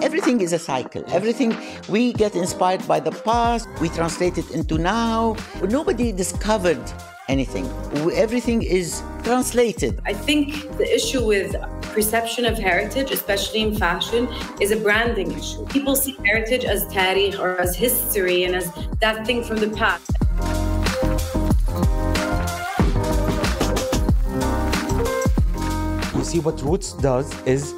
everything is a cycle. Everything, we get inspired by the past, we translate it into now. Nobody discovered anything. Everything is translated. I think the issue with perception of heritage, especially in fashion, is a branding issue. People see heritage as tarikh or as history and as that thing from the past. You see, what Roots does is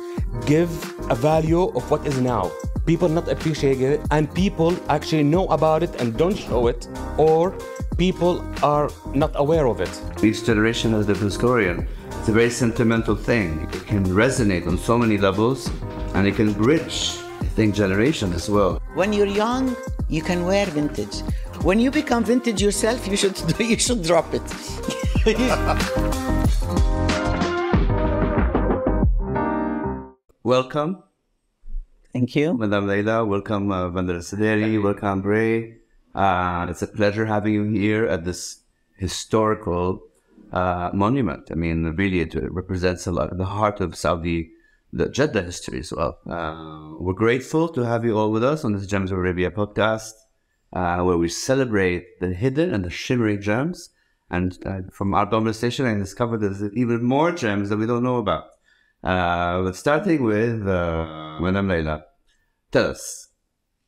give a value of what is now. People not appreciate it, and people actually know about it and don't show it, or people are not aware of it. Each generation has a different story, and it's a very sentimental thing. It can resonate on so many levels, and it can bridge, I think, generations as well. When you're young, you can wear vintage. When you become vintage yourself, you should drop it. Welcome. Thank you. Madam Leila, welcome Bandar Alsudairi, welcome Rae. It's a pleasure having you here at this historical monument. I mean, really, it represents a lot the heart of Saudi, the Jeddah history as well. We're grateful to have you all with us on this Gems of Arabia podcast, where we celebrate the hidden and the shimmering gems. And from our conversation, I discovered there's even more gems that we don't know about. But starting with Madam Leila, tell us,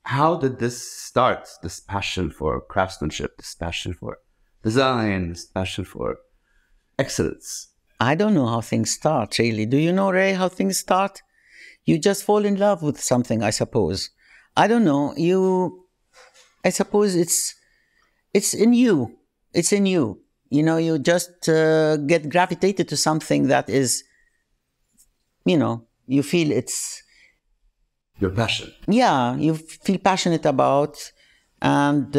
how did this start, this passion for craftsmanship, this passion for design, this passion for excellence? I don't know how things start, really. Do you know, Rae, how things start? You just fall in love with something, I suppose. I don't know. I suppose it's in you. It's in you. You know, you just get gravitated to something that is, you know, you feel it's... Your passion. Yeah, you feel passionate about, and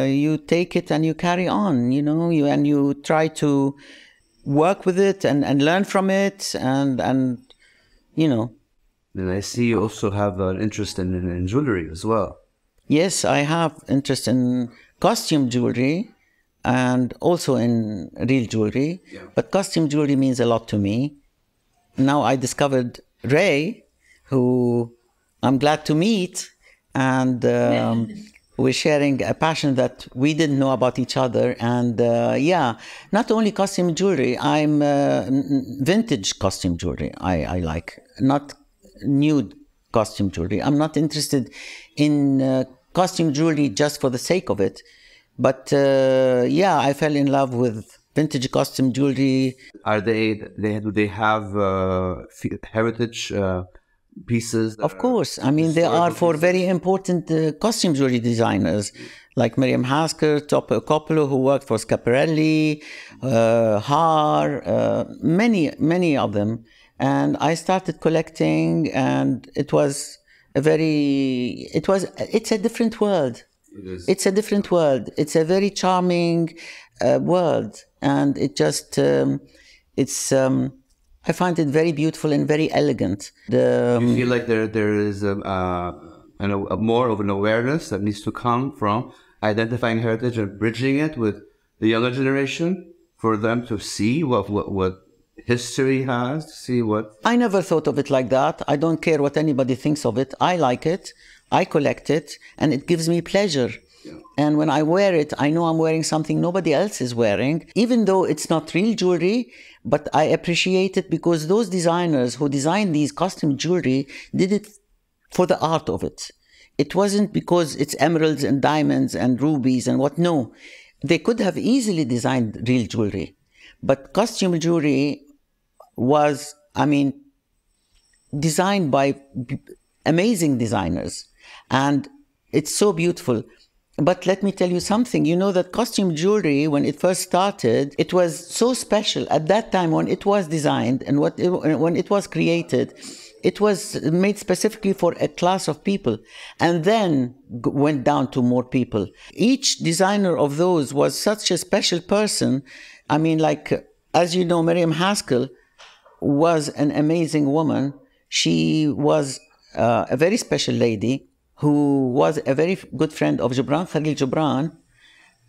you take it and you carry on, you know, and you try to work with it and learn from it, and you know. And I see you also have an interest in jewelry as well. Yes, I have interest in costume jewelry and also in real jewelry. Yeah. But costume jewelry means a lot to me. Now I discovered Rae, who I'm glad to meet, and we're sharing a passion that we didn't know about each other. And yeah, not only costume jewelry, I'm vintage costume jewelry. I like, not nude costume jewelry. I'm not interested in costume jewelry just for the sake of it. But yeah, I fell in love with vintage costume jewelry. Do they have heritage pieces? Of course. I mean, they are for very important costume jewelry designers like Miriam Hasker, Coppolo, who worked for Schiaparelli, Haar, many of them. And I started collecting, and it's a different world. It's a different world. It's a very charming world. And it just, I find it very beautiful and very elegant. You feel like there is more of an awareness that needs to come from identifying heritage and bridging it with the younger generation for them to see what history has, to see what... I never thought of it like that. I don't care what anybody thinks of it. I like it. I collect it, and it gives me pleasure. Yeah. And when I wear it, I know I'm wearing something nobody else is wearing, even though it's not real jewelry, but I appreciate it because those designers who designed these costume jewelry did it for the art of it. It wasn't because it's emeralds and diamonds and rubies and what. No, they could have easily designed real jewelry, but costume jewelry was, I mean, designed by amazing designers, and it's so beautiful. But let me tell you something, you know that costume jewelry, when it first started, it was so special. At that time when it was designed and when it was created, it was made specifically for a class of people, and then went down to more people. Each designer of those was such a special person. I mean, like, as you know, Miriam Haskell was an amazing woman. She was a very special lady who was a very good friend of Khalil Gibran,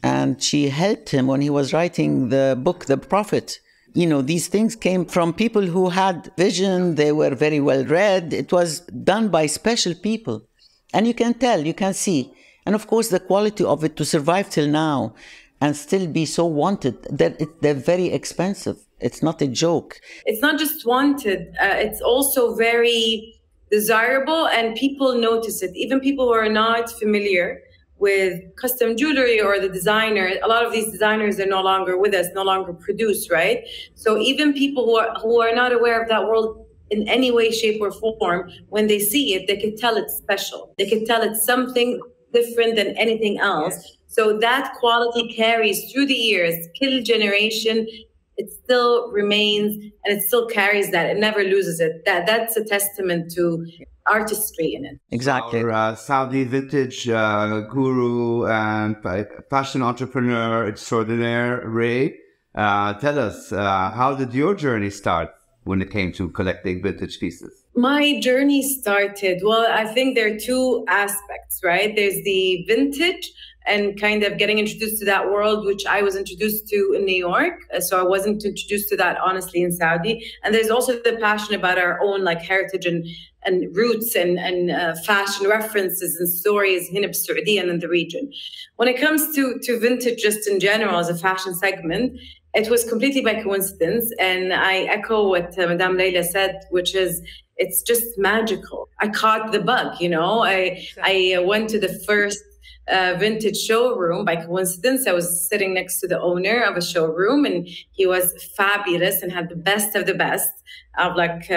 and she helped him when he was writing the book, The Prophet. You know, these things came from people who had vision. They were very well read. It was done by special people. And you can tell, you can see. And of course, the quality of it to survive till now and still be so wanted, that they're very expensive. It's not a joke. It's not just wanted. It's also very desirable, and people notice it. Even people who are not familiar with custom jewelry or the designer, a lot of these designers are no longer with us, no longer produce, right? So even people who are not aware of that world in any way, shape, or form, when they see it, they could tell it's special. They could tell it's something different than anything else. So that quality carries through the years, kill generation. It still remains, and it still carries that. It never loses it. That's a testament to artistry in it. Exactly. Our Saudi vintage guru and fashion entrepreneur extraordinaire, Rae, tell us, how did your journey start when it came to collecting vintage pieces? My journey started, well, I think there are two aspects, right? There's the vintage and kind of getting introduced to that world, which I was introduced to in New York. So I wasn't introduced to that, honestly, in Saudi. And there's also the passion about our own like heritage and roots and fashion references and stories in Saudi and in the region. When it comes to vintage just in general as a fashion segment, it was completely by coincidence. And I echo what Madame Leila said, which is, it's just magical. I caught the bug, you know. I went to the first vintage showroom by coincidence. I was sitting next to the owner of a showroom, and he was fabulous and had the best of like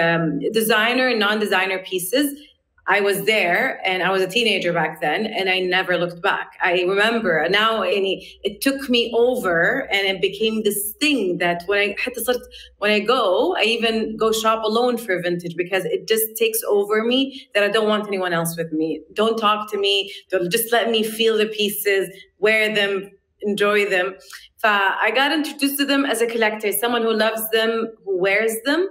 designer and non-designer pieces. I was there, and I was a teenager back then, and I never looked back. I remember now, it took me over, and it became this thing that when I go, I even go shop alone for vintage, because it just takes over me that I don't want anyone else with me. Don't talk to me. Just let me feel the pieces, wear them, enjoy them. I got introduced to them as a collector, someone who loves them, who wears them.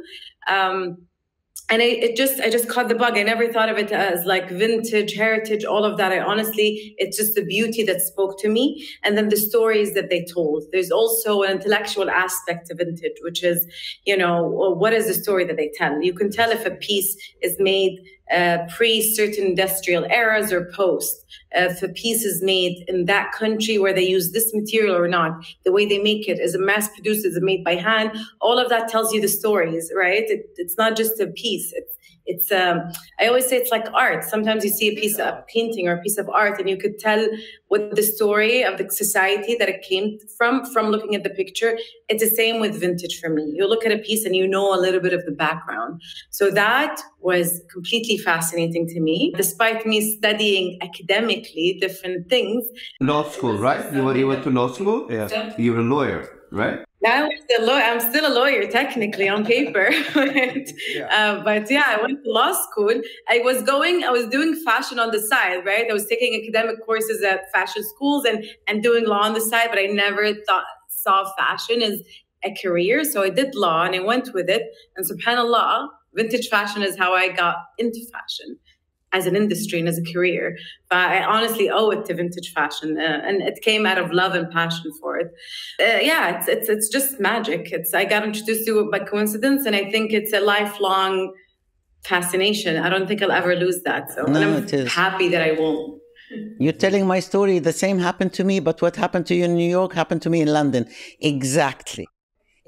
And I just caught the bug. I never thought of it as like vintage, heritage, all of that. It's just the beauty that spoke to me. And then the stories that they told. There's also an intellectual aspect to vintage, which is, you know, what is the story that they tell? You can tell if a piece is made pre-certain industrial eras or post. If a piece is made in that country where they use this material or not, the way they make it, is it mass produced, is it made by hand? All of that tells you the stories, right? It's not just a piece. It's I always say it's like art. Sometimes you see a piece of painting or a piece of art, and you could tell what the story of the society that it came from looking at the picture. It's the same with vintage for me. You look at a piece and you know a little bit of the background. So that was completely fascinating to me, despite me studying academically different things. Law school, right? You went to law school? Yeah. You were a lawyer, right? I'm still a lawyer, technically, on paper. But yeah, I went to law school. I was doing fashion on the side, right? I was taking academic courses at fashion schools and doing law on the side, but I never saw fashion as a career. So I did law and I went with it. And subhanAllah, vintage fashion is how I got into fashion as an industry and as a career. But I honestly owe it to vintage fashion, and it came out of love and passion for it. It's just magic. I got introduced to it by coincidence, and I think it's a lifelong fascination. I don't think I'll ever lose that. So I'm happy that I won't. You're telling my story. The same happened to me, but what happened to you in New York happened to me in London. Exactly.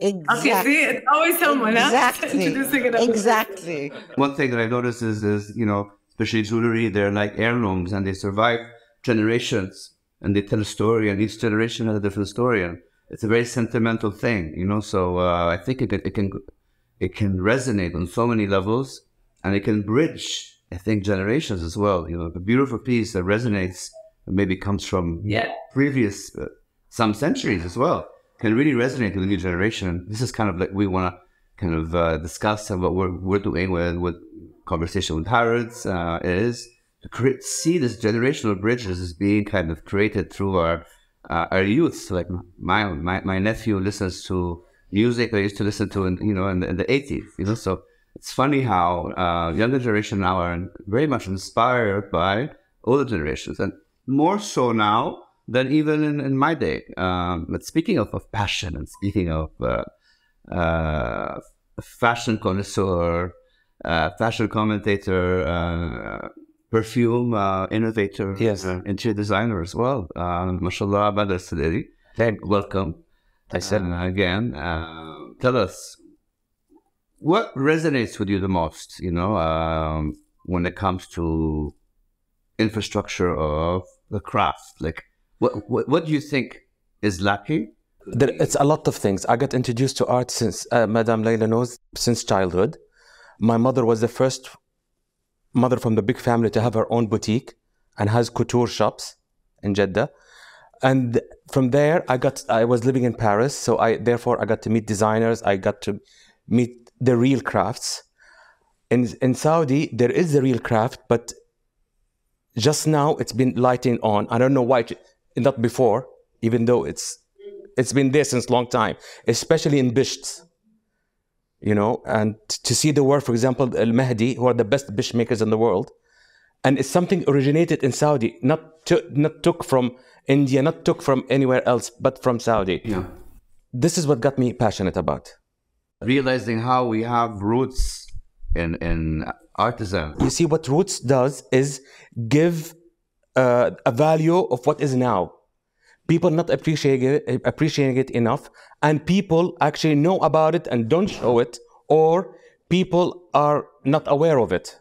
Okay, see, it's always someone else introducing it. Exactly. One thing that I noticed is, you know, especially jewelry, they're like heirlooms and they survive generations and they tell a story, and each generation has a different story, and it's a very sentimental thing, you know. So I think it can resonate on so many levels, and it can bridge, I think, generations as well. You know, a beautiful piece that resonates and maybe comes from previous some centuries as well can really resonate with the new generation. This is kind of like we want to kind of discuss what we're doing with conversation with Harrods is to see this generational bridges is being kind of created through our youth. So like my nephew listens to music I used to listen to in the 80s, you know. So it's funny how younger generation now are very much inspired by older generations, and more so now than even in my day. But speaking of passion and speaking of fashion connoisseur, fashion commentator, perfume innovator, yes, interior designer as well. MashaAllah, Bandar Alsudairi. Welcome. I said again. Tell us, what resonates with you the most, when it comes to infrastructure of the craft? Like, what do you think is lacking? It's a lot of things. I got introduced to art since, Madame Leila knows, since childhood. My mother was the first mother from the big family to have her own boutique and has couture shops in Jeddah. And from there, I was living in Paris, so therefore I got to meet designers. I got to meet the real crafts. In Saudi, there is the real craft, but just now it's been lighting on. I don't know why, not before, even though it's been there since a long time, especially in Bishts. And to see the work, for example, Al Mahdi, who are the best bish makers in the world, and it's something originated in Saudi, not took from India, not took from anywhere else, but from Saudi. Yeah. This is what got me passionate about. Realizing how we have roots in artisans. You see, what roots does is give a value of what is now. People not appreciating it enough, and people actually know about it and don't show it, or people are not aware of it.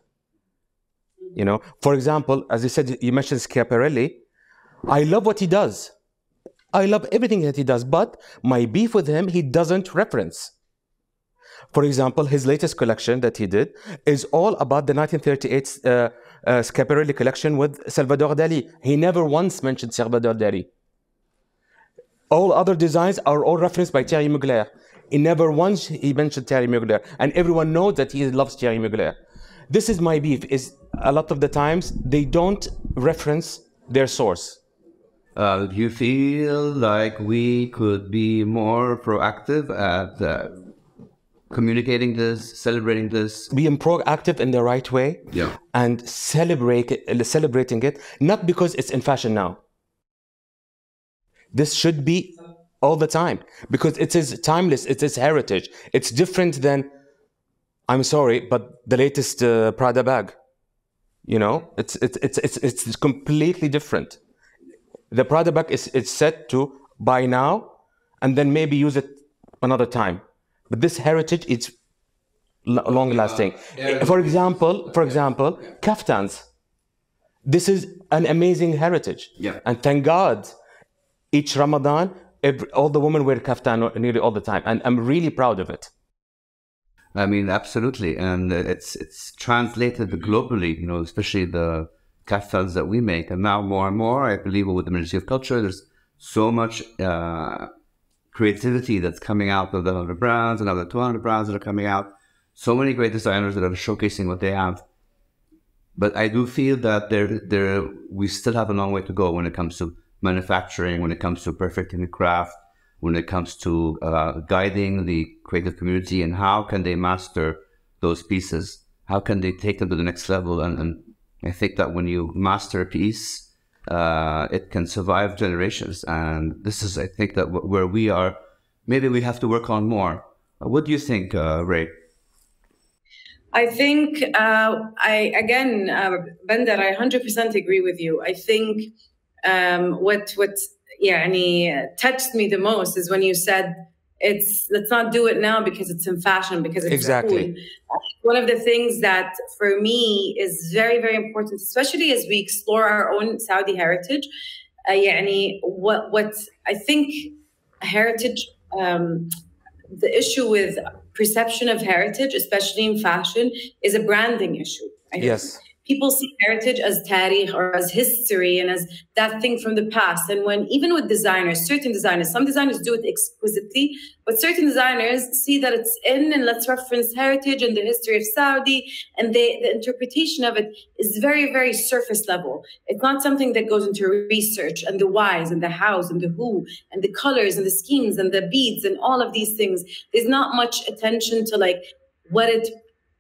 For example, as you said, you mentioned Schiaparelli. I love what he does. I love everything that he does, but my beef with him, he doesn't reference. For example, his latest collection that he did is all about the 1938 Schiaparelli collection with Salvador Dali. He never once mentioned Salvador Dali. All other designs are all referenced by Thierry Mugler. He never once he mentioned Thierry Mugler, and everyone knows that he loves Thierry Mugler. This is my beef, is a lot of the times they don't reference their source. Do you feel like we could be more proactive at communicating this, celebrating this? Being proactive in the right way, yeah, and celebrating it, not because it's in fashion now. This should be all the time, because it is timeless, it is heritage. It's different than, I'm sorry, but the latest Prada bag. It's completely different. The Prada bag is set to buy now and then maybe use it another time. But this heritage is long lasting. For example, kaftans. This is an amazing heritage. Yeah. And thank God, each Ramadan, all the women wear kaftan nearly all the time. And I'm really proud of it. I mean, absolutely. And it's translated globally, especially the kaftans that we make. And now more and more, I believe with the Ministry of Culture, there's so much creativity that's coming out of the 100 brands, another 200 brands that are coming out. So many great designers that are showcasing what they have. But I do feel that we still have a long way to go when it comes to manufacturing, when it comes to perfecting the craft, when it comes to guiding the creative community, and how can they master those pieces? How can they take them to the next level? And I think that when you master a piece, it can survive generations. And this is, I think, that where we are, maybe we have to work on more. What do you think, Rae? I think, Bandar, I 100% agree with you. I think what touched me the most is when you said, let's not do it now because it's in fashion, because it's exactly cool. One of the things that for me is very, very important, especially as we explore our own Saudi heritage, what I think heritage, the issue with perception of heritage, especially in fashion, is a branding issue. Yes. People see heritage as tariq or as history and as that thing from the past. And even with designers, certain designers, some designers do it exquisitely, but certain designers see that it's in and let's reference heritage and the history of Saudi. And the interpretation of it is very, very surface level. It's not something that goes into research and the whys and the hows and the who and the colors and the schemes and the beads and all of these things. There's not much attention to like what it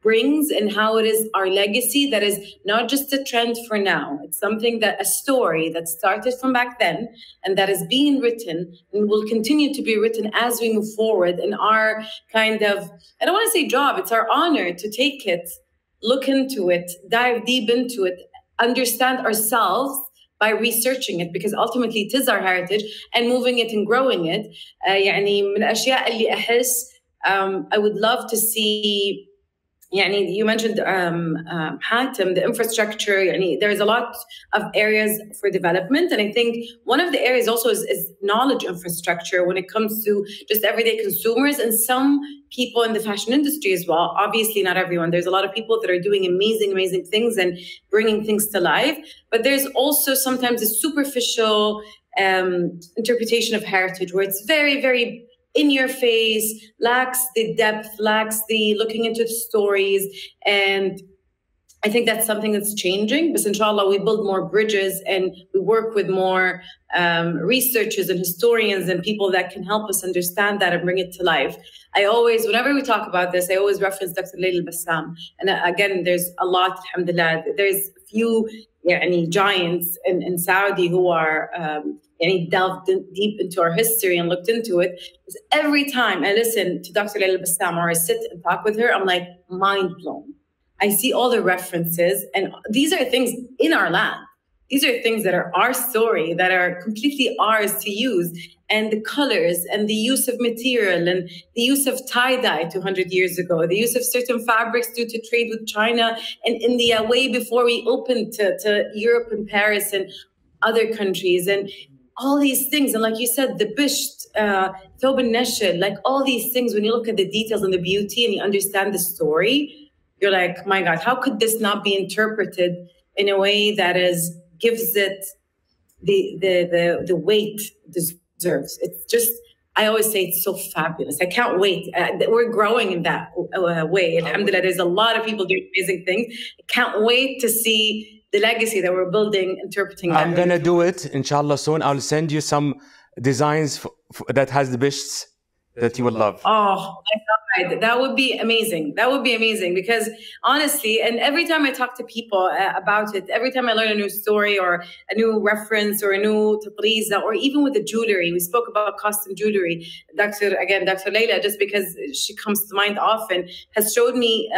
brings and how it is our legacy that is not just a trend for now. It's something that, a story that started from back then and that is being written and will continue to be written as we move forward. And our kind of, I don't want to say job, it's our honor to take it, look into it, dive deep into it, understand ourselves by researching it, because ultimately it is our heritage, and moving it and growing it. يعني من الأشياء اللي أحس I would love to see. You mentioned Hatem, the infrastructure. There's a lot of areas for development, and I think one of the areas also is knowledge infrastructure when it comes to just everyday consumers and some people in the fashion industry as well. Obviously, not everyone. There's a lot of people that are doing amazing things and bringing things to life, but there's also sometimes a superficial interpretation of heritage where it's very in your face, lacks the depth, lacks the looking into the stories. And I think that's something that's changing. But inshallah, we build more bridges and we work with more researchers and historians and people that can help us understand that and bring it to life. I always, whenever we talk about this, I always reference Dr. Leila Moussa. And again, there's a lot, alhamdulillah. There's few giants in Saudi who are delved deep into our history and looked into it. Because every time I listen to Dr. Leila Moussa or I sit and talk with her, I'm like mind blown. I see all the references, and these are things in our land. These are things that are our story, that are completely ours to use. And the colors and the use of material and the use of tie-dye 200 years ago, the use of certain fabrics due to trade with China and India way before we opened to Europe and Paris and other countries. And all these things, and like you said, the bisht, thob al-nashel, like all these things, when you look at the details and the beauty and you understand the story, you're like, my God, how could this not be interpreted in a way that gives it the weight it deserves? It's just, I always say it's so fabulous. I can't wait. We're growing in that way. Alhamdulillah, there's a lot of people doing amazing things. I can't wait to see the legacy that we're building, interpreting that. I'm going to do it, inshallah, soon. I'll send you some designs that has the bishts that you would love. Oh, my God. That would be amazing. That would be amazing, because honestly, and every time I talk to people about it, every time I learn a new story or a new reference or a new tabriza, or even with the jewelry, we spoke about custom jewelry. Dr. Leila, just because she comes to mind often, has showed me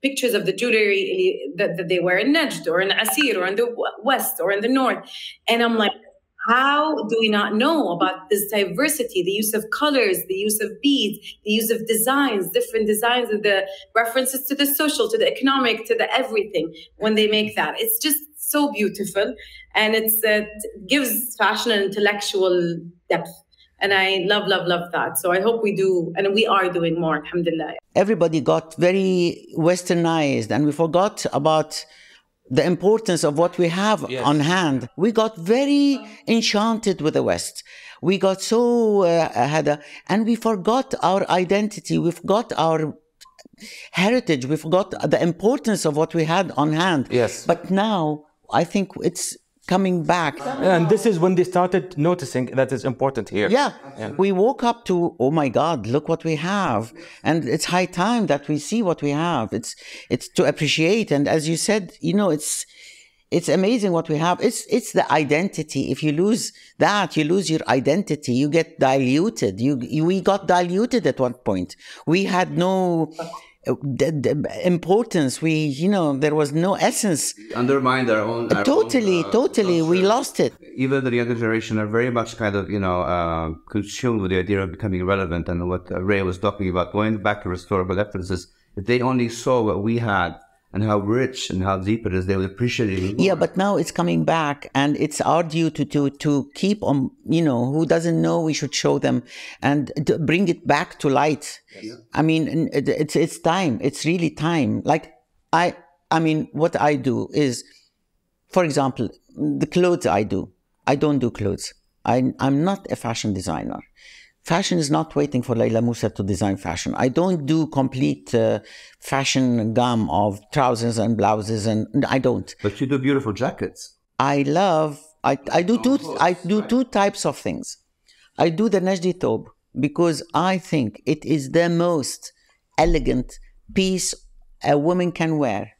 pictures of the jewelry that they wear in Najd or in Asir or in the West or in the North. And I'm like, how do we not know about this diversity, the use of colors, the use of beads, the use of designs, different designs, and the references to the social, to the economic, to the everything when they make that. It's just so beautiful. And it gives fashion an intellectual depth. And I love that. So I hope we do, and we are doing more, alhamdulillah. Everybody got very westernized, and we forgot about the importance of what we have on hand. We got very enchanted with the West. We got so and we forgot our identity. We forgot our heritage. We forgot the importance of what we had on hand. Yes. But now I think it's coming back. And this is when they started noticing that it's important here. Yeah. We woke up to, oh my God, look what we have. And it's high time that we see what we have. It's to appreciate. And as you said, it's amazing what we have. It's the identity. If you lose that, you lose your identity. You get diluted. We got diluted at one point. We had no importance. There was no essence. Undermined our own. Totally. We lost it. Even the younger generation are very much kind of, consumed with the idea of becoming relevant. And what Rae was talking about, going back to historical references, if they only saw what we had and how rich and how deep it is, they would appreciate it. Yeah, but now it's coming back, and it's our duty to keep on, who doesn't know, we should show them and to bring it back to light. Yeah. I mean, it's time. It's really time. Like, I mean, what I do is, for example, the clothes I don't do clothes. I'm not a fashion designer. Fashion is not waiting for Leila Moussa to design fashion. I don't do complete fashion gum of trousers and blouses, and I don't. But you do beautiful jackets. I do two types of things. I do the Najdi thob because I think it is the most elegant piece a woman can wear.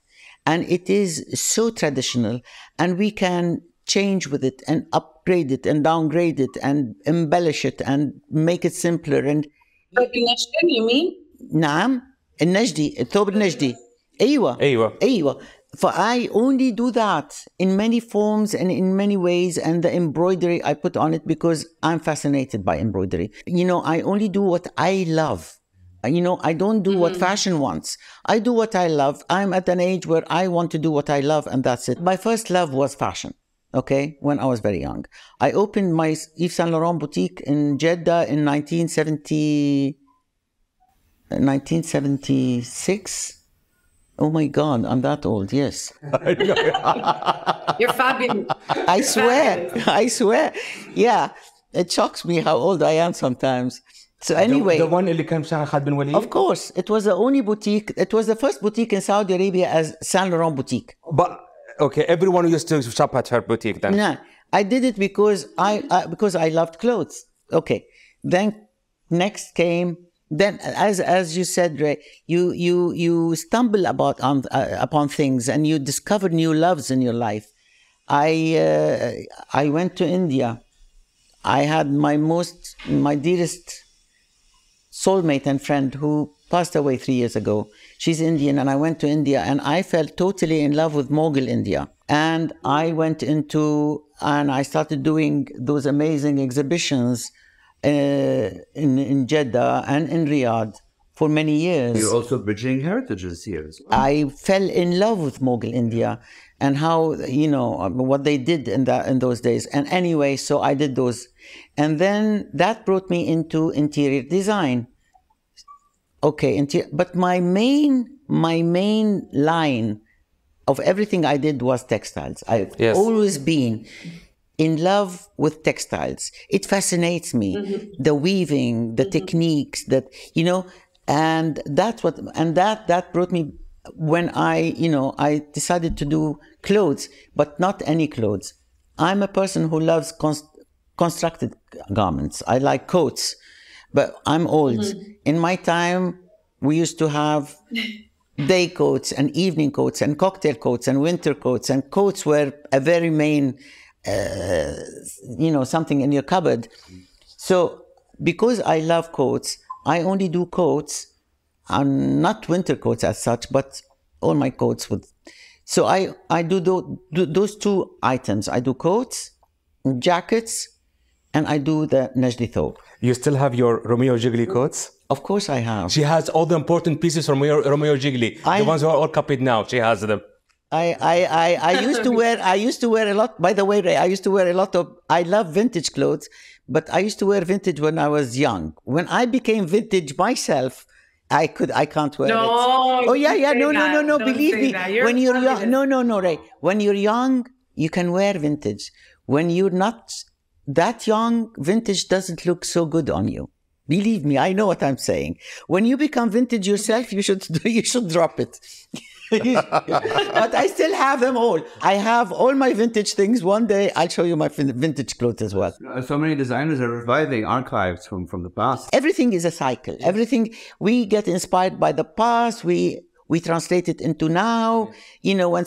And it is so traditional, and we can change with it and upgrade it and downgrade it and embellish it and make it simpler. And But you mean? نعم النجدي الثوب النجدي أيوة For I only do that in many forms and in many ways, and the embroidery I put on it because I'm fascinated by embroidery. You know, I only do what I love. You know, I don't do what fashion wants. I do what I love. I'm at an age where I want to do what I love, and that's it. My first love was fashion, okay, when I was very young. I opened my Yves Saint Laurent boutique in Jeddah in 1976. Oh my God, I'm that old, yes. You're fabulous. I swear. Yeah, it shocks me how old I am sometimes. So anyway, the one اللي كان بشارع خالد بن وليد. Of course, it was the only boutique. It was the first boutique in Saudi Arabia as Saint Laurent boutique. But okay, everyone used to shop at her boutique then. No, I did it because I loved clothes. Okay, then next came. Then, as you said, Rae, you stumble upon things and you discover new loves in your life. I went to India. I had my dearest soulmate and friend who passed away 3 years ago. She's Indian, and I went to India and I fell totally in love with Mughal India. And I went and I started doing those amazing exhibitions in Jeddah and in Riyadh for many years. You're also bridging heritages here as well. I fell in love with Mughal India and how, you know, what they did in those days. And anyway, so I did those. And then that brought me into interior design. Okay, but my main line of everything I did was textiles. I've always been in love with textiles. It fascinates me, the weaving, the techniques that, you know, and that's what, and that brought me when I decided to do clothes, but not any clothes. I'm a person who loves constructed garments. I like coats, but I'm old. In my time, we used to have day coats and evening coats and cocktail coats and winter coats, and coats were a very main something in your cupboard. So because I love coats, I only do coats, and not winter coats as such, but all my coats with. So I do those two items. I do coats, jackets, and I do the Najdi thobe. You still have your Romeo Gigli coats? Of course I have. She has all the important pieces from Romeo Gigli. The ones who are all copied now, she has them. I used to wear a lot. By the way, Rae, I used to wear a lot of. I love vintage clothes, but I used to wear vintage when I was young. When I became vintage myself, I can't wear it. Oh yeah. No. Believe me. When you're young, no, Rae. When you're young, you can wear vintage. When you're not that young, vintage doesn't look so good on you. Believe me, I know what I'm saying. When you become vintage yourself, you should drop it. But I still have them all. I have all my vintage things. One day I'll show you my vintage clothes as well. So many designers are reviving archives from the past. Everything is a cycle. Everything, we get inspired by the past. We translate it into now. You know, when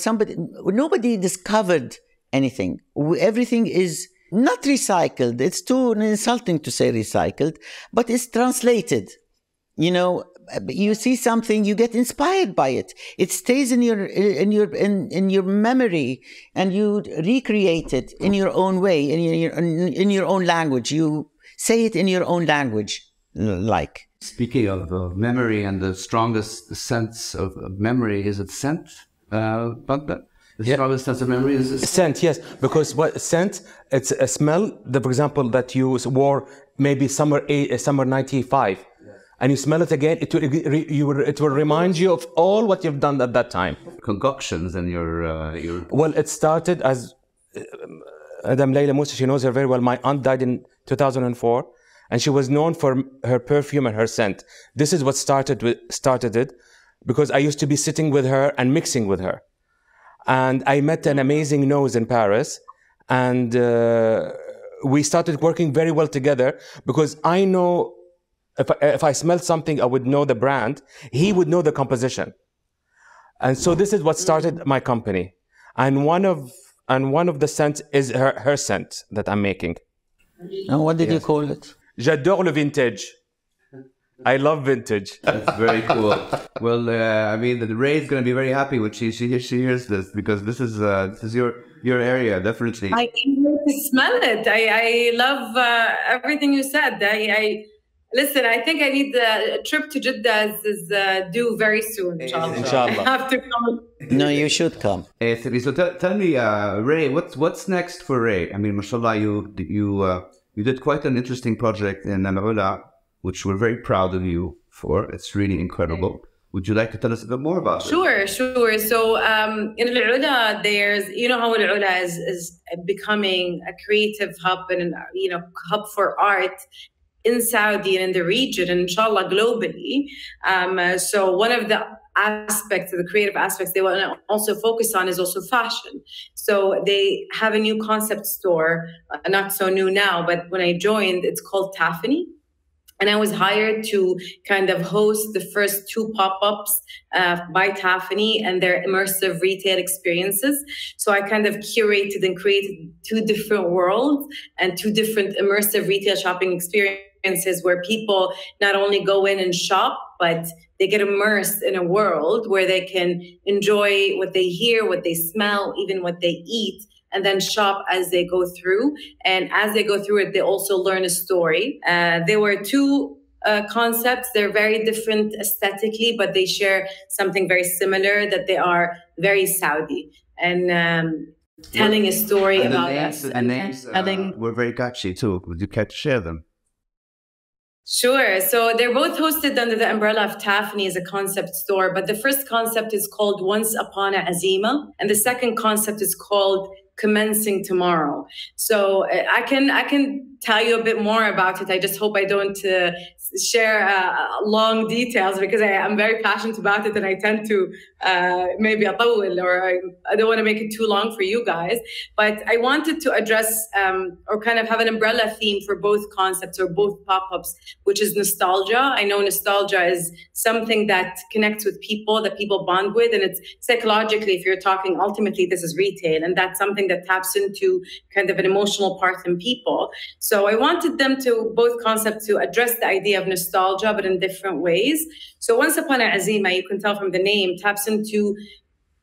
nobody discovered anything. Everything is not recycled. It's too insulting to say recycled, but it's translated. You know, you see something, you get inspired by it. It stays in your memory, and you recreate it in your own way, in your own language. You say it in your own language, like. Speaking of memory, and the strongest sense of memory, is it scent? Bandar? The strongest sense of memory is scent, yes. Because scent, it's a smell that, for example, that you wore maybe summer 95. And you smell it again, it will remind you of all what you've done at that time. Concoctions and your... Well, it started as Madame Leila Moussa, she knows her very well. My aunt died in 2004, and she was known for her perfume and her scent. This is what started it, because I used to be sitting with her and mixing with her. And I met an amazing nose in Paris, and we started working very well together, because I know if I smelled something, I would know the brand. He would know the composition. And so this is what started my company. And one of the scents is her scent that I'm making. And what did you call it? J'adore le vintage. I love vintage. That's very cool. Well, I mean, Rae is going to be very happy when she hears this, because this is your area, definitely. I can smell it. I love everything you said. Listen, I think I need a trip to Jeddah is due very soon, inshallah. Inshallah. I have to come. No, you should come. So tell me, Rae, what's next for Rae? I mean, mashallah, you did quite an interesting project in Al-Ula, which we're very proud of you for. It's really incredible. Would you like to tell us a bit more about it? Sure. So in Al-Ula, there's, how Al-Ula is becoming a creative hub and, hub for art in Saudi and in the region, and inshallah globally. So one of the aspects, of the creative aspects they want to also focus on is also fashion. So they have a new concept store, not so new now, but when I joined, it's called Taffany. And I was hired to kind of host the first 2 pop-ups by Taffany and their immersive retail experiences. So I kind of curated and created 2 different worlds and 2 different immersive retail shopping experiences where people not only go in and shop, but they get immersed in a world where they can enjoy what they hear, what they smell, even what they eat, and then shop as they go through. And as they go through it, they also learn a story. There were 2 concepts. They're very different aesthetically, but they share something very similar, that they are very Saudi and telling a story about us. And names were very catchy too. Would you care to share them? Sure. So they're both hosted under the umbrella of Taffany as a concept store. But the first concept is called Once Upon a Azima. And the second concept is called Commencing Tomorrow. So I can tell you a bit more about it. I just hope I don't share long details, because I'm very passionate about it and I tend to maybe أطول, or I don't want to make it too long for you guys. But I wanted to address or kind of have an umbrella theme for both concepts or both pop-ups, which is nostalgia. I know nostalgia is something that connects with people, that people bond with, and it's psychologically, if you're talking, ultimately this is retail, and that's something that taps into kind of an emotional part in people. So I wanted them to, both concepts, to address the idea of nostalgia, but in different ways. So Once Upon a Azima, you can tell from the name, taps into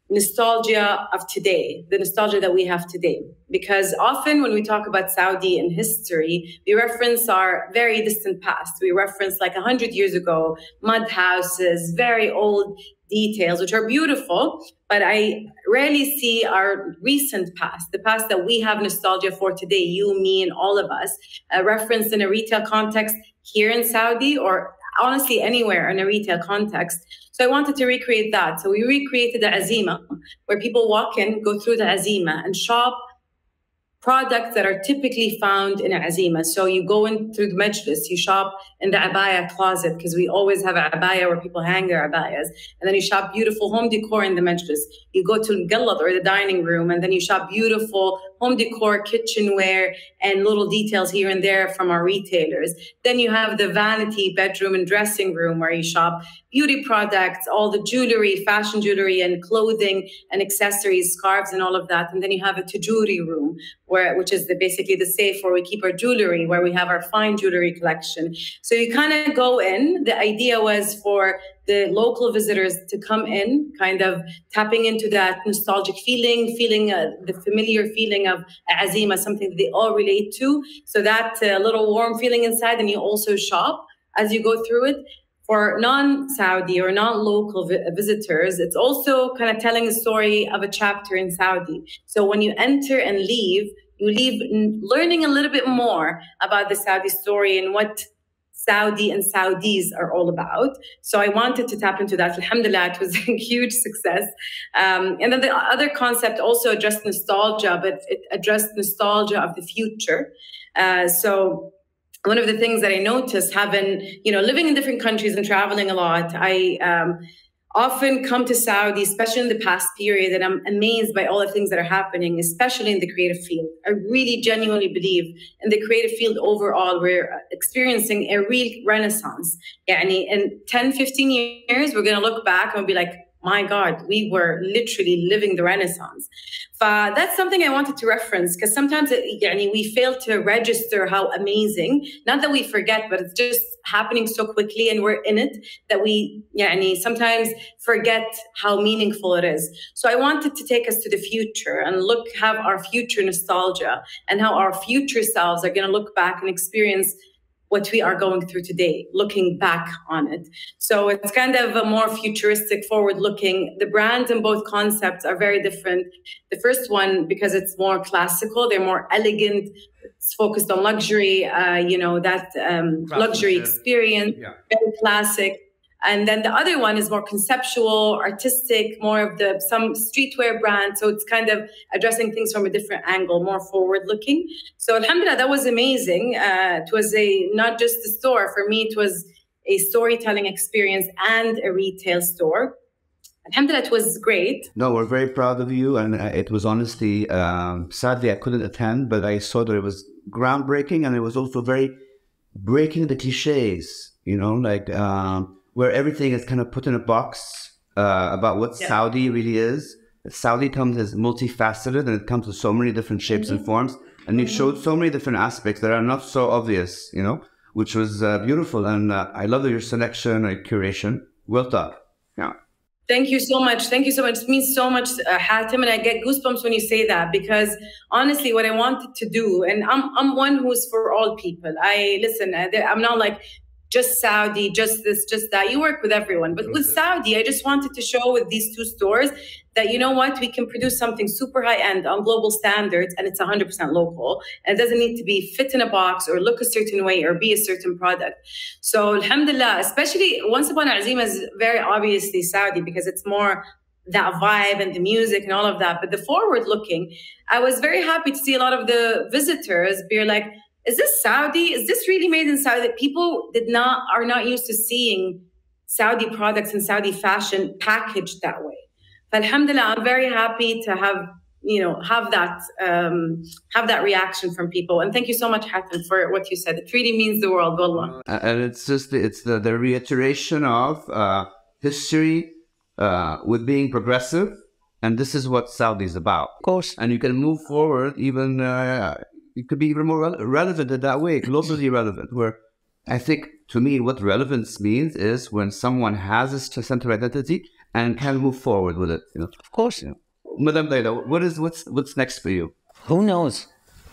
nostalgia of today, the nostalgia that we have today. Because often when we talk about Saudi and history, we reference our very distant past. We reference like 100 years ago, mud houses, very old details, which are beautiful, but I rarely see our recent past, the past that we have nostalgia for today, you, me, and all of us, referenced in a retail context here in Saudi, or honestly anywhere in a retail context. So I wanted to recreate that. So we recreated the Azima, where people walk in, go through the Azima and shop products that are typically found in a Azima. So you go in through the majlis, you shop in the abaya closet, because we always have a abaya where people hang their abayas. And then you shop beautiful home decor in the majlis. You go to Gallad, or the dining room, and then you shop beautiful home decor, kitchenware, and little details here and there from our retailers. Then you have the vanity bedroom and dressing room, where you shop beauty products, all the jewelry, fashion jewelry and clothing and accessories, scarves and all of that. And then you have a tujuri room, which is basically the safe where we keep our jewelry, where we have our fine jewelry collection. So you kind of go in. The idea was for the local visitors to come in, kind of tapping into that nostalgic feeling the familiar feeling of Azima, something that they all relate to. So that little warm feeling inside, and you also shop as you go through it. For non-Saudi or non-local visitors, it's also kind of telling a story of a chapter in Saudi. So when you enter and leave, you leave learning a little bit more about the Saudi story and what Saudi and Saudis are all about. So I wanted to tap into that. Alhamdulillah, it was a huge success. And then the other concept also addressed nostalgia, but it addressed nostalgia of the future. So one of the things that I noticed, living in different countries and traveling a lot, I often come to Saudi, especially in the past period, and I'm amazed by all the things that are happening, especially in the creative field. I really genuinely believe in the creative field overall, we're experiencing a real renaissance. In 10, 15 years, we're going to look back and be like, my God, we were literally living the Renaissance. That's something I wanted to reference, because sometimes we fail to register how amazing, not that we forget, but it's just happening so quickly and we're in it that we sometimes forget how meaningful it is. So I wanted to take us to the future and have our future nostalgia, and how our future selves are going to look back and experience what we are going through today, looking back on it. So it's kind of a more futuristic, forward-looking. The brands and both concepts are very different. The first one, because it's more classical, they're more elegant, it's focused on luxury, luxury experience, very classic. And then the other one is more conceptual, artistic, more of some streetwear brand. So it's kind of addressing things from a different angle, more forward-looking. So alhamdulillah, that was amazing. It was not just a store. For me, it was a storytelling experience and a retail store. Alhamdulillah, it was great. No, we're very proud of you. And it was honestly, sadly, I couldn't attend, but I saw that it was groundbreaking, and it was also very breaking the cliches, where everything is kind of put in a box about what Saudi really is. Saudi comes as multifaceted, and it comes with so many different shapes and forms. And you showed so many different aspects that are not so obvious, which was beautiful. And I love your selection and curation. Well done. Yeah. Thank you so much. Thank you so much. It means so much, Hatem, and I get goosebumps when you say that, because honestly, what I wanted to do, and I'm one who's for all people. I'm not like, just Saudi, just this, just that. You work with everyone. But with Saudi, I just wanted to show with these two stores that, you know what, we can produce something super high-end on global standards, and it's 100% local. And it doesn't need to be fit in a box or look a certain way or be a certain product. So alhamdulillah, especially Once Upon a Azima is very obviously Saudi, because it's more that vibe and the music and all of that. But the forward-looking, I was very happy to see a lot of the visitors be like, is this Saudi? Is this really made in Saudi? That people are not used to seeing Saudi products and Saudi fashion packaged that way. But alhamdulillah, I'm very happy to have that reaction from people. And thank you so much, Hatem, for what you said. It really means the world, wallah. And it's the reiteration of history with being progressive, and this is what Saudi is about. Of course. And you can move forward even. It could be even more relevant in that way, globally relevant, where I think, to me, what relevance means is when someone has a sense of identity and can move forward with it. Of course. Madam Leila, what's next for you? Who knows?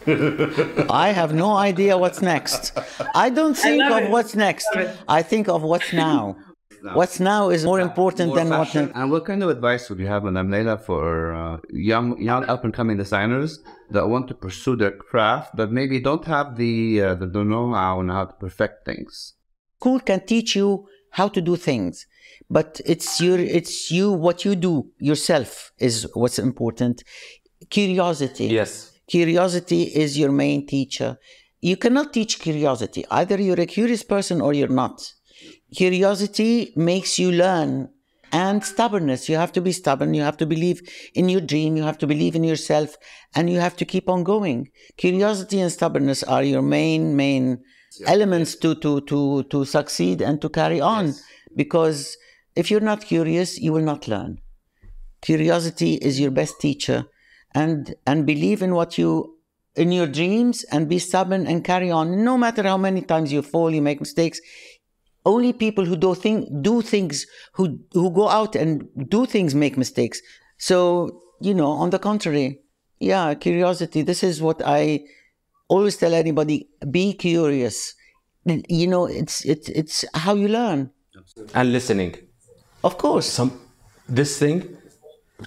I have no idea what's next. I don't think of what's next. I think of what's now. What's now is more important than what next. And what kind of advice would you have, Madam Leila, for young up-and-coming designers that want to pursue their craft, but maybe don't have the know-how on how to perfect things? School can teach you how to do things, but it's you, what you do yourself is what's important. Curiosity. Yes. Curiosity is your main teacher. You cannot teach curiosity. Either you're a curious person or you're not. Curiosity makes you learn, and stubbornness. You have to be stubborn. You have to believe in your dream. You have to believe in yourself, and you have to keep on going. Curiosity and stubbornness are your main elements to succeed and to carry on. Yes. Because if you're not curious, you will not learn. Curiosity is your best teacher, and believe in your dreams, and be stubborn and carry on. No matter how many times you fall, you make mistakes. Only people who do things, who go out and do things, make mistakes. So, on the contrary, curiosity. This is what I always tell anybody: be curious. It's how you learn. And listening. Of course. This thing,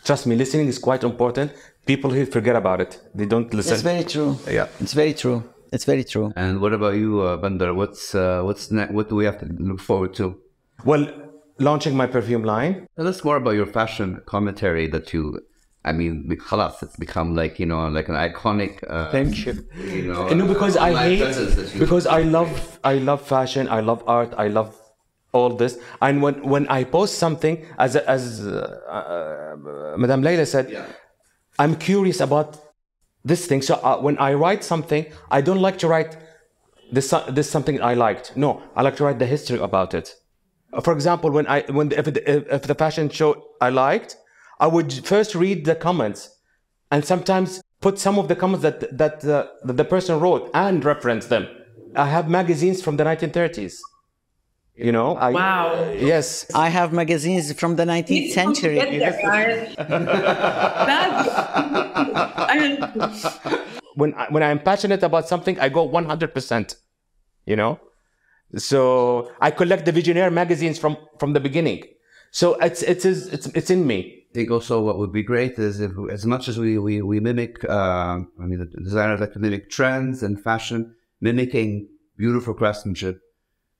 trust me, listening is quite important. People here forget about it. They don't listen. It's very true. Yeah, it's very true. It's very true. And what about you, Bandar? What's next? What do we have to look forward to? Well, launching my perfume line. Tell us more about your fashion commentary that you. I mean, it's become like an iconic. Thank you. Because I love fashion. I love art. I love all this. And when I post something, as Madame Leila said, I'm curious about this thing. So when I write something, I don't like to write this something I liked. No, I like to write the history about it. For example, if the fashion show I liked, I would first read the comments, and sometimes put some of the comments that the person wrote and reference them. I have magazines from the 1930s. You know, Wow. Yes. I have magazines from the 19th century. When I'm passionate about something, I go 100%. You know, so I collect the Visionaire magazines from the beginning. So it's in me. I think also what would be great is if, as much as we mimic, the designers like to mimic trends and fashion, mimicking beautiful craftsmanship,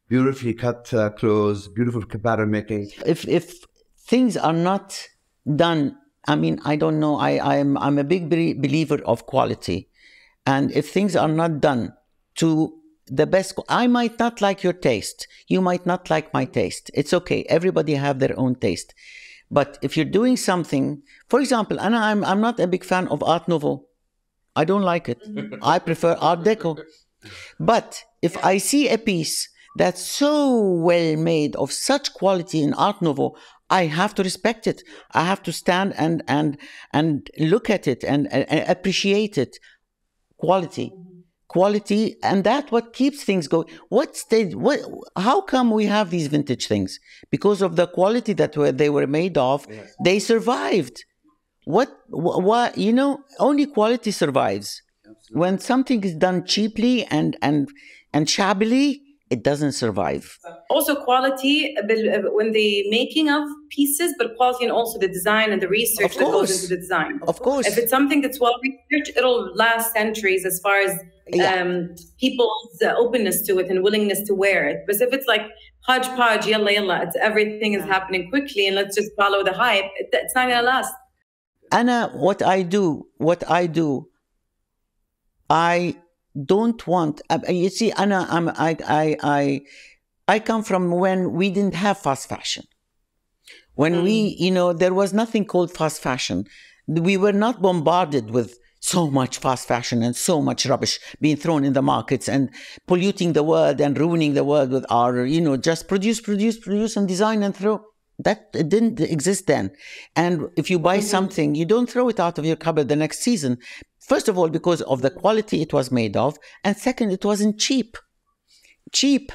beautifully cut clothes, beautiful pattern making. If things are not done, I mean, I don't know. I'm a big believer of quality, and if things are not done to the best, I might not like your taste. You might not like my taste. It's okay. Everybody have their own taste. But if you're doing something, for example, and I'm not a big fan of Art Nouveau. I don't like it. I prefer Art Deco. But if I see a piece that's so well made, of such quality in Art Nouveau, I have to respect it. I have to stand and look at it and appreciate it. Quality, and that's what keeps things going. How come we have these vintage things? Because of the quality that they were made of. Yes. They survived. What you know, only quality survives. Absolutely. When something is done cheaply and shabbily, it doesn't survive. Also quality when the making of pieces, but quality and also the design and the research that goes into the design. Of course. If it's something that's well researched, it'll last centuries as far as people's openness to it and willingness to wear it. But if it's like hodgepodge, yalla, it's everything is happening quickly and let's just follow the hype, it's not going to last. Anna, what I do, I don't want, you see, Anna, I come from when we didn't have fast fashion. When there was nothing called fast fashion. We were not bombarded with so much fast fashion and so much rubbish being thrown in the markets and polluting the world and ruining the world with our, just produce and design and throw. That didn't exist then. And if you buy something, you don't throw it out of your cupboard the next season. First of all, because of the quality it was made of. And second, it wasn't cheap. Cheap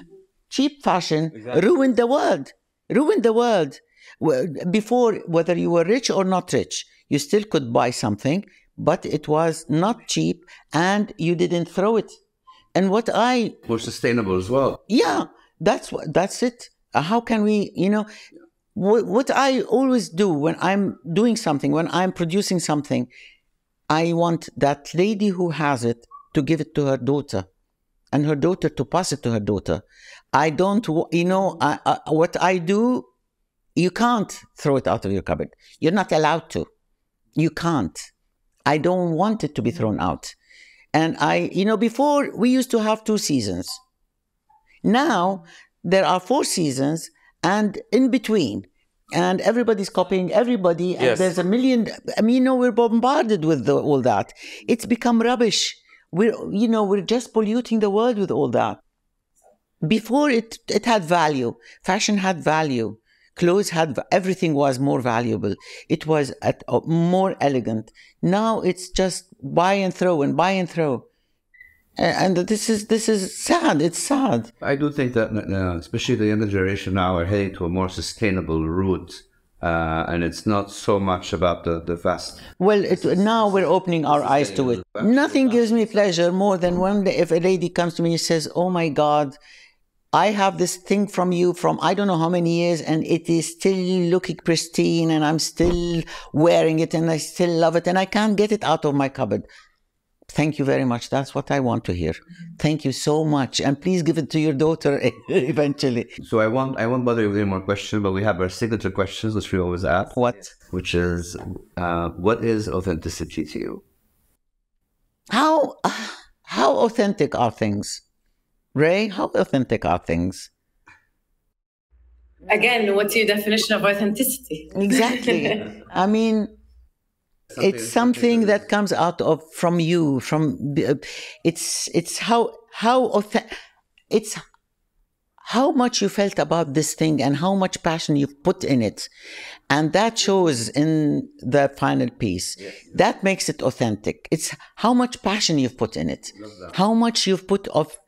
fashion ruined the world. Before, whether you were rich or not rich, you still could buy something, but it was not cheap and you didn't throw it. And more sustainable as well. Yeah, that's it. How can we, what I always do when I'm doing something, when I'm producing something, I want that lady who has it to give it to her daughter and her daughter to pass it to her daughter. I don't, what I do, you can't throw it out of your cupboard. You're not allowed to. You can't. I don't want it to be thrown out. And before we used to have 2 seasons. Now there are 4 seasons and in between. And everybody's copying everybody. And yes. There's a million, we're bombarded with all that. It's become rubbish. We're just polluting the world with all that. Before it had value. Fashion had value. Clothes everything was more valuable. It was more elegant. Now it's just buy and throw. And this is sad. It's sad. I do think that especially the younger generation now are heading to a more sustainable route. And it's not so much about the fast. Well, now we're opening our eyes to it. Nothing gives me pleasure more than one day if a lady comes to me and says, oh my God, I have this thing from you from I don't know how many years and it is still looking pristine and I'm still wearing it and I still love it and I can't get it out of my cupboard. Thank you very much. That's what I want to hear. Thank you so much. And please give it to your daughter eventually. So I won't bother you with any more questions, but we have our signature questions, which we always ask. What? Which is, what is authenticity to you? How authentic are things? Rae, how authentic are things? Again, what's your definition of authenticity? Exactly. I mean, it's something that comes out from you. how much you felt about this thing and how much passion you've put in it. And that shows in the final piece. Yes. That makes it authentic. It's how much passion you've put in it, how much you've put of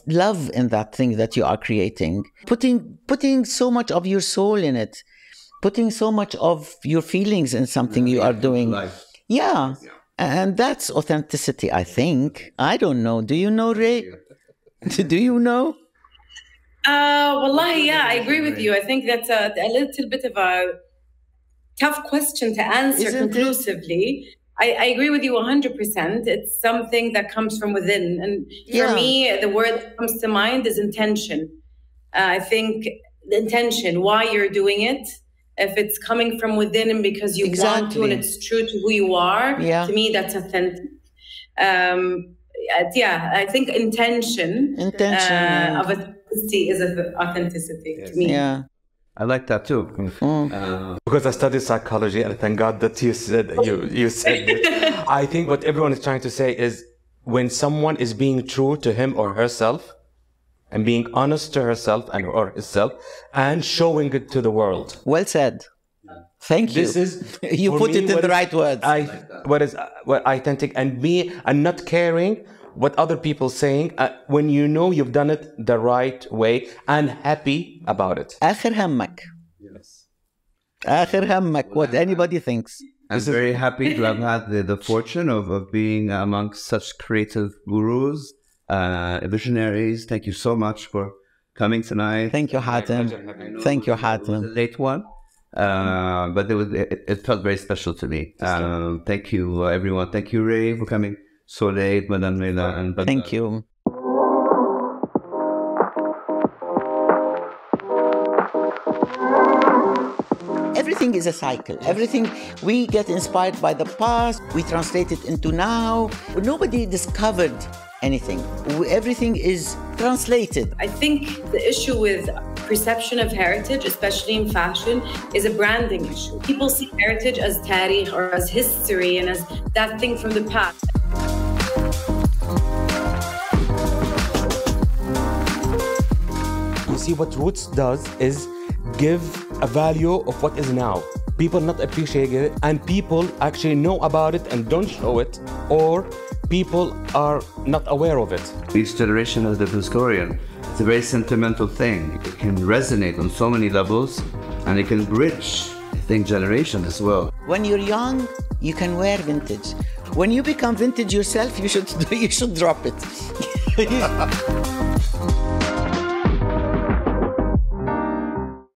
love in that thing that you are creating, putting so much of your soul in it, putting so much of your feelings in something you are doing. Yeah. And that's authenticity, I think. I don't know. Do you know, Rae? Do you know? Wallahi, yeah, I agree with you. I think that's a little bit of a tough question to answer conclusively. I agree with you 100%. It's something that comes from within. And for me, the word that comes to mind is intention. I think the intention, why you're doing it, if it's coming from within and because you want to and it's true to who you are, to me, that's authentic. I think intention of authenticity is authenticity to me. Yeah. I like that too. Because I studied psychology, and thank God that you said it. I think what everyone is trying to say is when someone is being true to him or herself and being honest to herself or himself and showing it to the world. Well said. Thank you. This is you put it in the right words. What authentic and not caring what other people saying when you know you've done it the right way and happy about it. آخر همك. Yes. آخر همك. What anybody thinks. I'm very happy to have had the fortune of being amongst such creative gurus, visionaries. Thank you so much for coming tonight. Thank you, Hatem. Thank you, Hatem. It was a late one, but it felt very special to me. Thank you, everyone. Thank you, Rae, for coming so late, Madam Leila and Bandar. Thank you. Everything is a cycle. Everything, we get inspired by the past, we translate it into now. Nobody discovered anything. Everything is translated. I think the issue with perception of heritage, especially in fashion, is a branding issue. People see heritage as tarikh or as history and as that thing from the past. You see, what Roots does is give a value of what is now. People not appreciate it, and people actually know about it and don't show it, or people are not aware of it. Each generation has the historian. It's a very sentimental thing. It can resonate on so many levels, and it can bridge, I think, generation as well. When you're young, you can wear vintage. When you become vintage yourself, you should drop it.